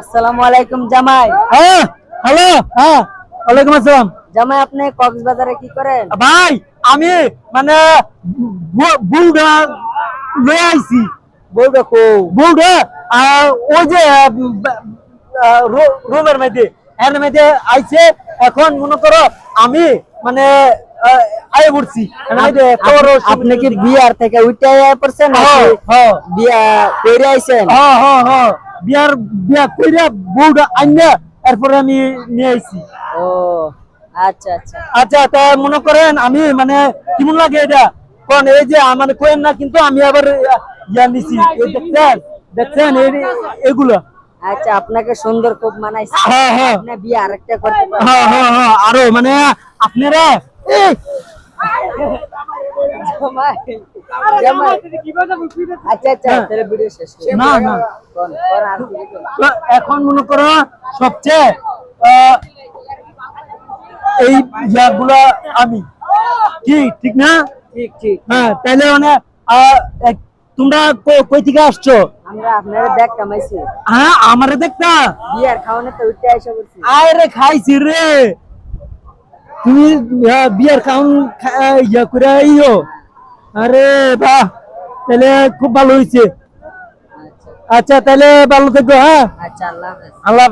আসসালামু আলাইকুম জামাই। হ্যাঁ, হ্যালো, হ্যাঁ, ওয়ালাইকুম আসসালাম। জামাই আপনি কক্সবাজারে কি করেন? ভাই আমি মানে বুলডা লয়ে আইছি। বলবে কো বুলডা ওই যে রুমের মধ্যে এর মধ্যে আইছে। এখন মনে করো আমি মানে আয়ে পড়ছি। আপনি কি বিয়ার থেকে উঠে পড়ছেন নাকি বিয়া কইরে আইছেন? বিয়া কইরা বুলডা আইনা এরপরে আমি নিয়ে আইছি। ও আচ্ছা আচ্ছা। আচ্ছা, তা মনে করেন আমি মানে কেমন লাগে এটা কোন, এই যে মানে কোয়েন না, কিন্তু আমি আবার ইয়া নিছি। দেখছেন দেখছেন এগুলো। আচ্ছা, আপনাকে সুন্দর খুব মানাইছে। হ্যাঁ হ্যাঁ আপনি বিয়ে আরেকটা করতে পারেন। হ্যাঁ হ্যাঁ হ্যাঁ, আরো মানে আপনারা জামাই জামাই আচ্ছা আচ্ছা, তাহলে ভিডিও শেষ করি। না না, কোন কোন আর কি বলবেন? তো এখন মনে করো সবচেয়ে এই ইয়াগুলা আমি কি ঠিক না? ঠিক ঠিক। হ্যাঁ, তাইলে মানে তোমরা কই থেকে আসছো? আমরা আপনারা দেখ কামাইছি। হ্যাঁ, আমারে দেখতা বিয়ার খাওয়ানো তো উঠে আইসা বলছি। আরে খাইছি রে। তুমি বিয়ার খাউন ইয়া করে আইও। আরে বাহ, তাহলে খুব ভালো হয়েছে। আচ্ছা আচ্ছা, তাহলে ভালো থেকো। হ্যাঁ, আচ্ছা, আল্লাহ হাফেজ। আল্লাহ হাফেজ।